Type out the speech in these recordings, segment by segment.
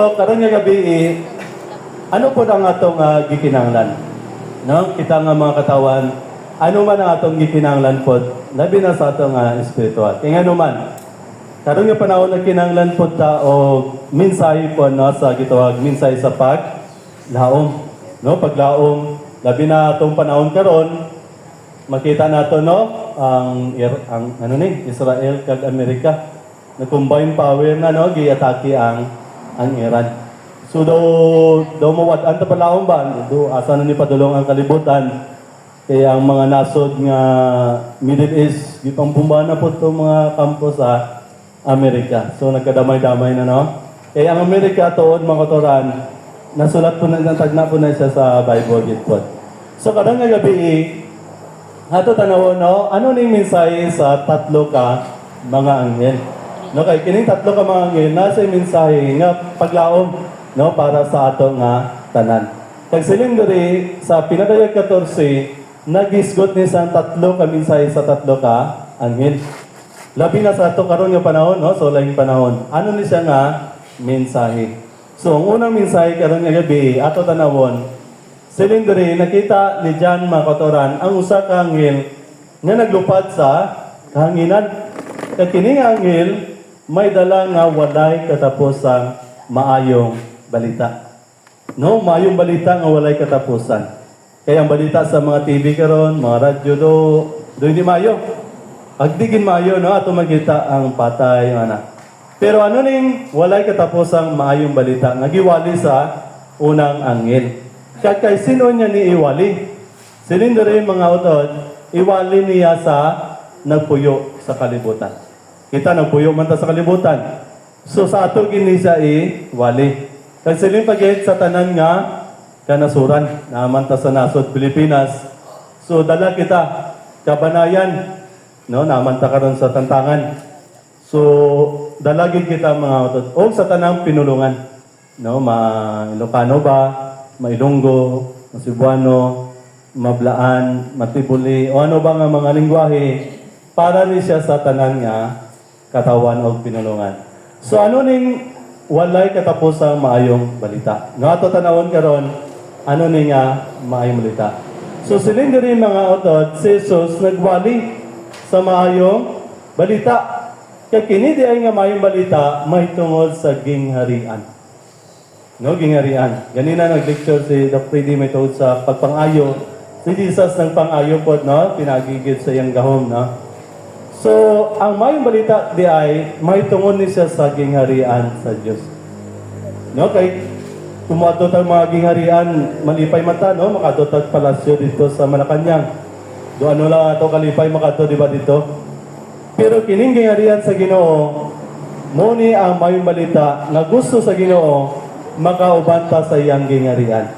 So, karong nga gabi, ano po ang atong gikinahanglan? No? Kita nga mga katawan, ano man ang atong gikinahanglan po, labi na sa atong espiritual. Kaya ano man, karong nga panahon na kinahanglan po ta o mensahe po no, sa gitawag, mensahe sa paglaom. No? Paglaom, labi na atong panahon karon, makita nato no, ang ano ni, Israel kag Amerika, na combined power na no, giatake ang Iran. So daw mawad-an ta palaong ba? Do asa na ni padulong ang kalibutan. Kaya ang mga nasod nga Middle East gipang bumbana po to mga kampo sa Amerika. So nagkadamay-damay na no. Kaya ang Amerika tuod mga kotoran, nasulat po na tagna po na siya sa Bible gitpod. So kada nga gabi ato tanawon no, ano ning mensahe sa tatlo ka mga anghel? No, kay kining tatlo ka mga anghel nasa mensahe nga paglaom no para sa ato nga tanan. Kag siling diri sa pinadayag 14 nagisgot ni sa tatlo ka mensahe sa tatlo ka anghel. Labi na sa ato karon nga panahon no, so laing panahon. Ano ni siya nga mensahe? So ang unang mensahe karon nga gabi ato tanawon siling diri nakita ni John Makotoran ang usa ka anghel nga naglupad sa kahanginan. Kag kining anghel may dala nga walay katapusang maayong balita. No, maayong balita nga walay katapusan. Kaya ang balita sa mga TV karon, mga radyo do hindi maayo. Agdigin maayo no ato makita ang patay ana. Pero ano ning walay katapusang maayong balita nga giwali sa unang anghel. Kay sino niya ni iwali? Silindere mga utod, iwali niya sa nagpuyo sa kalibutan. Kita nagpuyo man ta sa kalibutan. So sa ato gini siya wali. Kag siling pagit sa tanan nga kanasuran naman ta sa nasod Pilipinas. So dala kita kabanayan no naman ta karon sa tantangan. So dalagin kita mga utod o sa tanang pinulungan. No Ilocano ba, Mailonggo, Cebuano, Mablaan, Matibuli o ano ba nga mga lingwahe para ni siya sa tanan nga katawan o pinulungan. So ano ning walay katapusang maayong balita? Nga ato tanawon karon, ano ning maayong balita? So siling diri mga utod, si Jesus nagwali sa maayong balita. Kay kini di ay nga maayong balita mahitungod sa gingharian. No, gingharian. Ganina nag-lecture si Dr. Freddy may tungod sa pagpangayo. Si Jesus ng pangayo po, no? Pinagigid sa iyang gahom, no? So, ang mayong balita di ay may tungod ni siya sa gingharian sa Diyos. No, kay kumato tag mga gingharian, malipay mata, no? Makato tag palasyo dito sa Malacanang. Do ano lang ato kalipay makato di ba dito? Pero kining gingharian sa Ginoo, mo ni ang mayong balita na gusto sa Ginoo makaubanta sa iyang gingharian.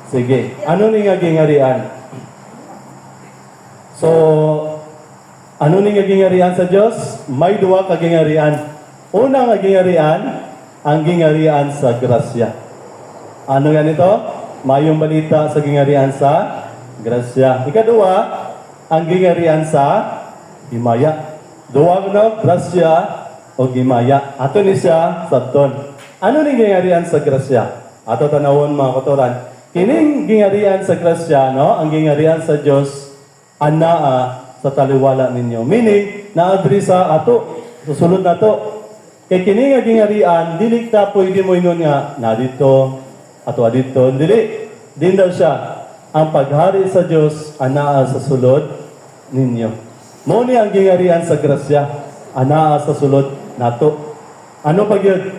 Sige, ano ni nga gingharian? So, ano ni nga gingharian sa Dios? May duwa ka gingharian. Una nga gingharian, ang gingharian sa grasya. Ano yan ito? Mayong balita sa gingharian sa grasya. Ikaduwa, ang gingharian sa himaya. Duwa na grasya o himaya. Ato ni siya sabton. Ano ni gingharian sa grasya? Ato tanawon mga kotoran. Kining gingharian sa grasya, no? Ang gingharian sa Dios anaa sa taliwala ninyo. Meaning, naadri sa ato, susunod na to. Kay kini nga gingharian, dili ta pwede mo ingon nga, na dito, ato adito, dili. Din daw siya, ang paghari sa Diyos, anaa sa sulod ninyo. Muni ang gingharian sa grasya, anaa sa sulod nato. Ano pag yun?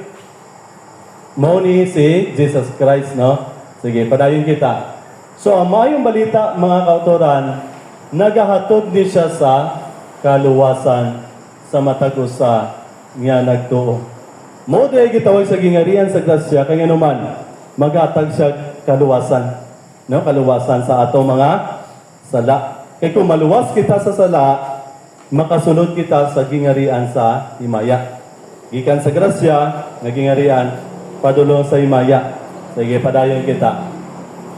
Muni si Jesus Christ, no? Sige, padayon kita. So, ang mayong balita, mga kautoran, nagahatod ni siya sa kaluwasan sa matagusa nga nagtuo. Mo di ay gitawag sa gingharian sa grasya kay anuman maghatag siya kaluwasan. No, kaluwasan sa ato mga sala. Kay kung maluwas kita sa sala, makasunod kita sa gingharian sa himaya. Gikan sa grasya nga gingharian padulong sa himaya. Sige, padayon kita.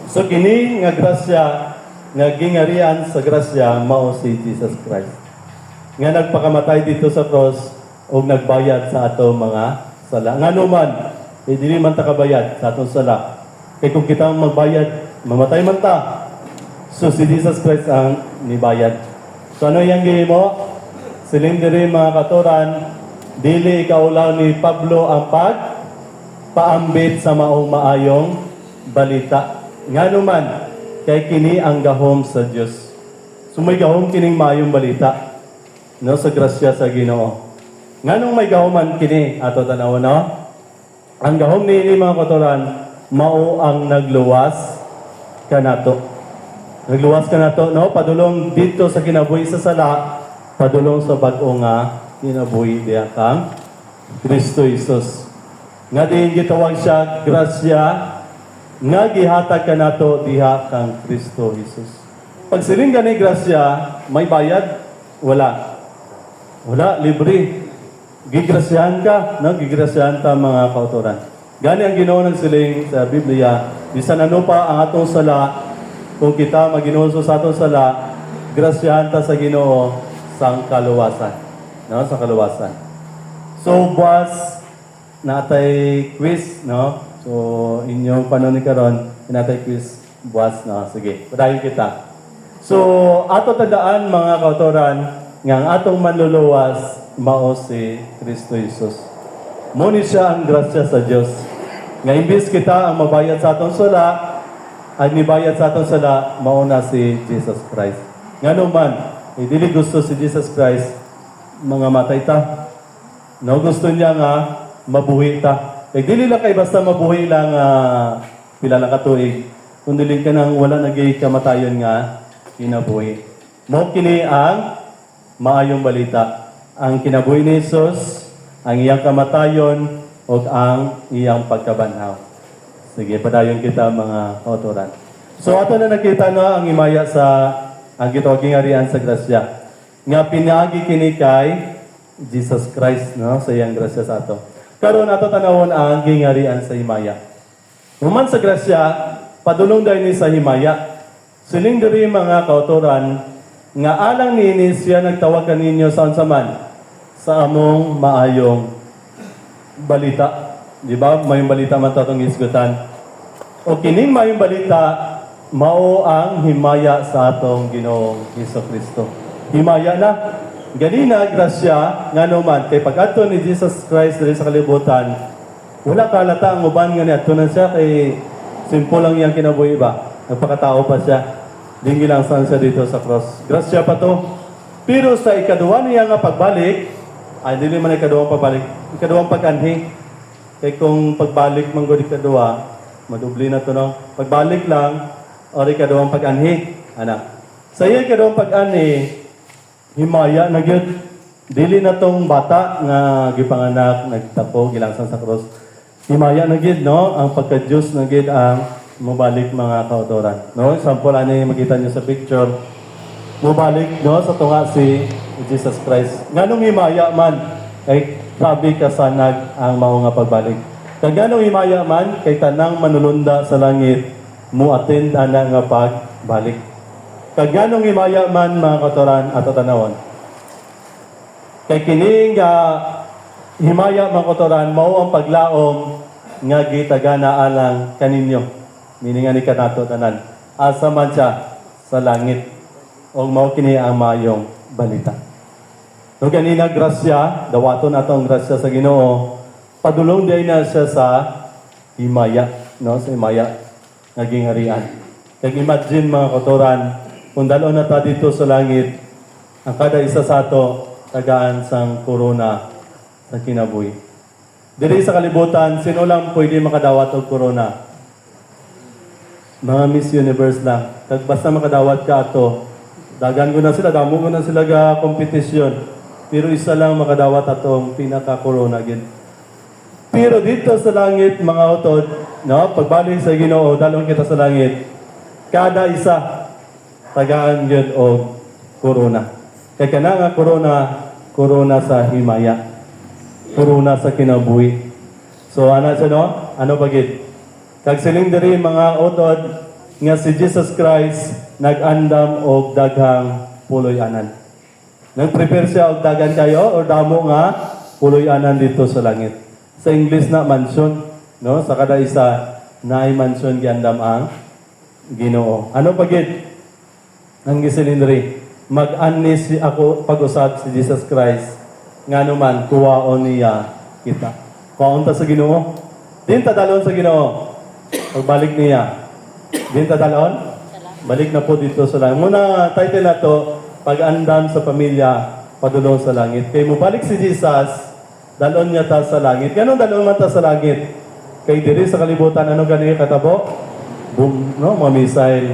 So kini nga grasya nga gingharian sa grasya mao si Jesus Christ. Nga nagpakamatay dito sa cross o nagbayad sa ato mga sala. Nga naman, dili man ta kabayad sa atong sala. Kay kung kita ang magbayad, mamatay man ta. So si Jesus Christ ang nibayad. So ano yung gihimo? Siling diri mga katuran, dili ikaulaw ni Pablo ang paambit sa maong maayong balita. Nga naman, kay kini ang gahom sa Dios. So may gahom kining maayong balita, no, sa grasya sa Ginoo. Nganong may gahuman kini ato tanaw, no? Ang gahom niini mga katuran, mao ang nagluwas kanato. Nagluwas kanato, no? Padulong dito sa kinabuhi sa sala, padulong sa bag-o nga kinabuhi diha kang Kristo Jesus. Nga diin gitawag siya grasya nga gihatag kanato diha kang Kristo Jesus. Pag siling gani grasya, may bayad? Wala. Wala, libre. Gigrasyahan ka, no? Gigrasyahan ta mga kauturan. Gani ang Ginoo ng siling sa Biblia, bisan ano pa ang atong sala, kung kita maginuso sa atong sala, grasyahan ta sa Ginoo sang kaluwasan. No? Sa kaluwasan. So, buwas, natay quiz, no? So, inyong panon ni karon, natay quiz, buwas, no? Sige, padayon kita. So, ato tandaan mga kauturan, nga ang atong manluluwas, mao si Kristo Jesus. Muni siya ang grasya sa Dios. Nga imbis kita ang mabayad sa atong sala, ang nibayad sa atong sala, mauna si Jesus Christ. Nga naman, dili gusto si Jesus Christ, mga matay ta. No, gusto niya nga, mabuhi ta. Dili lang kay basta mabuhi lang pila lang katuig. Kundi ka nang wala nagay kamatayon nga, kinabuhi. Mo kini ang maayong balita. Ang kinabuhi ni Jesus, ang iyang kamatayon, o ang iyang pagkabanhaw. Sige, padayon kita mga kauturan. So, ato na nakita na ang imaya sa ang gitawag ngarian sa grasya. Nga pinagi kini kay Jesus Christ, no? Sa iyang grasya sa ato. Karon ato tanawon ang gingarian sa himaya. Human sa grasya, padulong dahil ni sa himaya. Siling diri mga kauturan, nga alang niini siya nagtawag kaninyo sa unsaman sa among maayong balita. Di ba? Mayong balita man tatong isgutan. O kining mayong balita, mao ang himaya sa atong Ginoong Hesukristo. Himaya na. Ganina, grasya, nga naman, kay pag-ato ni Jesus Christ diri sa kalibutan, wala kalata ang uban nga niya. Tunan siya kay simple lang iyang kinabuhi ba? Nagpakatao pa siya. Dingi lang saan siya dito sa cross. Grasya pa to. Pero sa ikaduwa niya nga pagbalik, ay hindi man ikaduwang pagbalik, ikaduwang pag-anhi. Kaya kung pagbalik manggod ikaduwa, madubli na to no. Pagbalik lang, o ikaduwang pag-anhi. Anak. Sa iya ikaduwang pag-anhi, himaya na gyud. Dili na tong bata nga gipanganak, nagtapo, gilangsan sa cross. Himaya na gyud no, ang pagka-Diyos na gyud ang mubalik mga kautoran. No, sample ani makita niyo sa picture. Mubalik no sa tunga si Jesus Christ. Nganong himaya man kay grabe kasanag ang mao nga pagbalik. Kag nganong himaya man kay tanang manulunda sa langit muattend ana nga pagbalik. Kag nganong himaya man mga kautoran ato tanawon. Kay kining himaya mga kautoran mao ang paglaom nga gitagana alang kaninyo. Meaning ani kanato tanan. Asa man siya sa langit. O mao kini ang mayong balita. No ganina grasya, dawaton nato ang grasya sa Ginoo. Padulong day na siya sa himaya, no? Sa himaya naging harian. Kag imagine mga kautoran, kung dalon na ta dito sa langit, ang kada isa sa ato tagaan sang corona sa kinabuhi. Diri sa kalibutan, sino lang pwede makadawat og corona? Mga Miss Universe lang. Kag basta makadawat ka ato, dagan ko na sila, damo ko na sila ga kompetisyon. Pero isa lang makadawat atong pinaka-corona gid. Pero dito sa langit, mga utod, no, pagbalik sa Ginoo, dalon kita sa langit, kada isa tagaan gyud og corona. Kay kana nga corona sa himaya. Corona sa kinabuhi. So ana siya no? Ano ba gid? Kag siling diri mga utod nga si Jesus Christ nag-andam og daghang puloy-anan. Nag-prepare siya og daghan kayo o damo nga puloy-anan dito sa langit. Sa English na mansion. no? Sa kada isa na i-mention giandam ang Ginoo. Ano pagit ang gisilindri? Mag-anis ako pag-usab si Jesus Christ nga naman kuwaon niya kita. Kuwaon ta sa Ginoo. Din ta dalon sa Ginoo. Pagbalik niya. Din ta dalon. Balik na po dito sa langit. Muna title na to, pag-andam sa pamilya padulong sa langit. Kay mo balik si Jesus, dalon niya ta sa langit. Ganun dalon man ta sa langit. Kay diri sa kalibutan, ano gani katabo? Boom, no? Mga missile.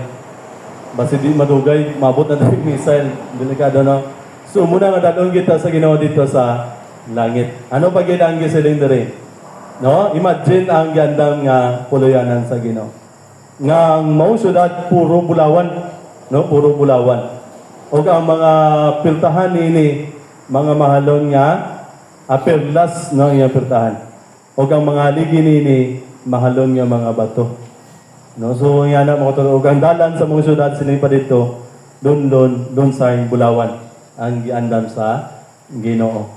Basi di madugay, mabot na dahil missile. Delikado, no? So, muna nga dalon kita sa Ginoo dito sa langit. Ano pag yun ang gisiling diri? No? Imagine ang gandang nga puluyanan sa Ginoo. Nga ang maong syudad, puro bulawan. No? Puro bulawan. O ang mga piltahan nini, mga mahalon nga, perlas, no? Yung piltahan. O ang mga ligi nini, mahalon nga mga bato. No? So, yan na mga tulog. Ang dalan sa mga syudad, sinipa dito, doon sa bulawan, ang giandam sa Ginoo.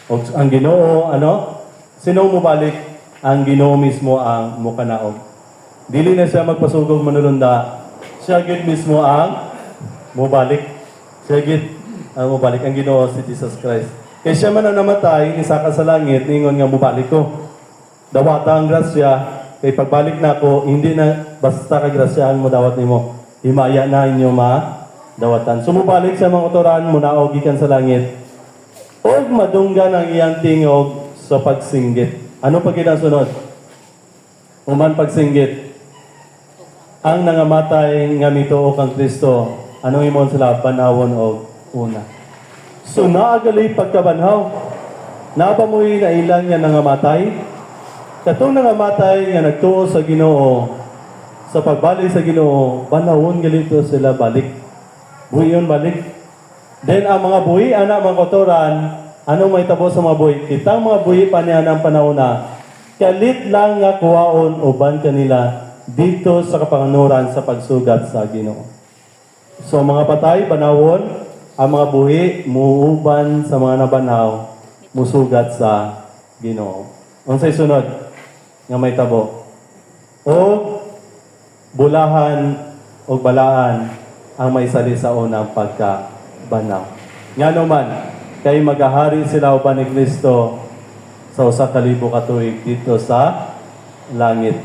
O ang Ginoo, ano? Sino mo balik? Ang Ginoo mismo ang mukanaog. Dili na siya magpasugog manulunda. Siya gid mismo ang mubalik. Siya gid ang mubalik. Ang Ginoo si Jesus Christ. Kaya siya man ang namatay, isa ka sa langit, ningon nga mubalik ko. Dawata ang grasya, kay pagbalik na ako, hindi na basta kagrasyahan mo dawat nimo. Himaya na inyo dawatan. Sumubalik sa mga otoran, munaog ikan sa langit. O madunggan ang iyang tingog sa pagsinggit. Ano pa kinasunod? Uman pagsinggit. Ang nangamatay nga mituo kang Kristo, anong imon sila banawon o una. So naagali pagkabanhaw. Napamuhi na ilan nga nangamatay. Katong nangamatay nga nagtuo sa Ginoo, sa pagbalik sa Ginoo, banawon galito sila balik. Buhiyon balik. Then ang mga buhi, anak mga kotoran, anong may tabo sa mga buhi? Kitang mga buhi pa niya ng panahon na, kalit lang nga kuwaon uban kanila dito sa kapanganuran sa pagsugat sa Ginoo. So mga patay, banawon, ang mga buhi, muuban sa mga nabanaw, musugat sa Ginoo. Unsay sunod nga may tabo? O bulahan o balaan ang may sali sa unang pagkabanaw. Nga naman, kay magahari sila uban ni Kristo sa usa ka libo ka tuig dito sa langit.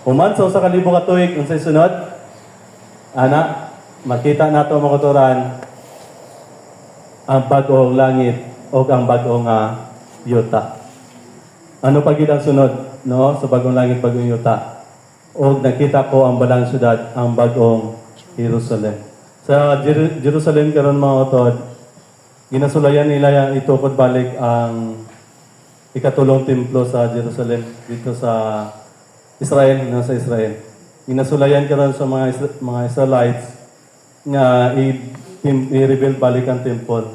Human sa usa ka libo ka tuig, unsay sunod? Ana, makita nato mga kotoran ang bag-ong langit o ang bag-ong yuta. Ano pa gid ang sunod, no? Sa bagong langit, bagong yuta. O nakita ko ang balang syudad, ang bagong Jerusalem. Sa Jerusalem karon mga utod, ginasulayan nila yang itukod balik ang ikatulong templo sa Jerusalem dito sa Israel, nasa Israel. Ginasulayan karon sa mga Israelites nga i-rebuild balik ang temple.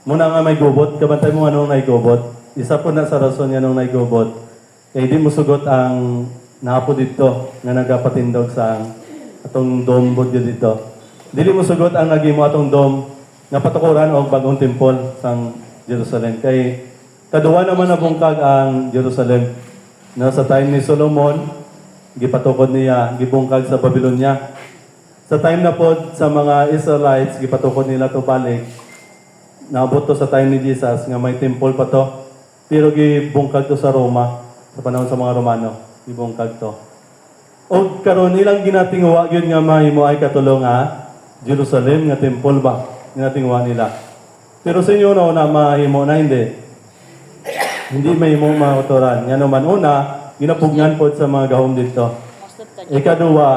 Muna nga may gubot, kabantay mo anong may gubot. Isa po na sa rason nga nung naigobot, kaya di mo sugot ang napo dito nga nagapatindog sa atong dome bodyo dito. Dili mo sugot ang nagimo atong dome nga patukuran og bagong temple sa Jerusalem. Kay kaduwa naman na bungkag ang Jerusalem. No, sa time ni Solomon, gipatukod niya, gibungkag sa Babylonia. Sa time na pod sa mga Israelites, gipatukod nila to balik. Naabot to sa time ni Jesus nga may temple pa to. Pero gibungkag to sa Roma, sa panahon sa mga Romano, gibungkag to. O karon nilang ginatingwa gyud nga mahimo ay katulong Jerusalem nga temple ba? Ginatingwa nila. Pero sa inyo na mahimo na hindi. Hindi mahimo mga otoran. Nga naman una, ginapugnan pod sa mga gahom dito. Ikaduwa,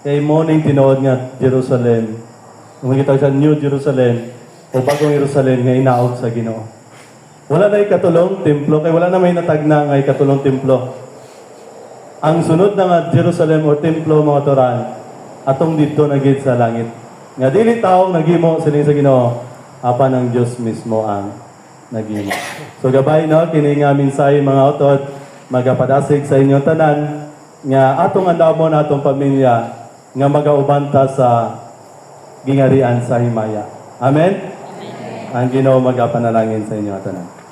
kay morning tinuod nga Jerusalem. Kung kita sa New Jerusalem o bagong Jerusalem nga inaog sa Ginoo. Wala na ikatulong templo, kaya wala na may natagna nga ikatulong templo. Ang sunod na nga Jerusalem o templo mga toran, atong dito nagid sa langit. Nga dili taong nagimo sining sa Ginoo, apan ang Dios mismo ang nagimo. So gabay no, kini nga mensahe mga utod, magapadasig sa inyo tanan nga atong andamon atong pamilya nga magaubanta sa gingarian sa himaya. Amen. Ang Ginoo magapanalangin sa inyo tanan.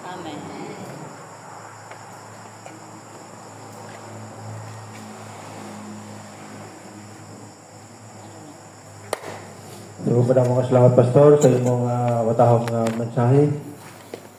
So, madamong salamat, Pastor, sa imong watahong mensahe.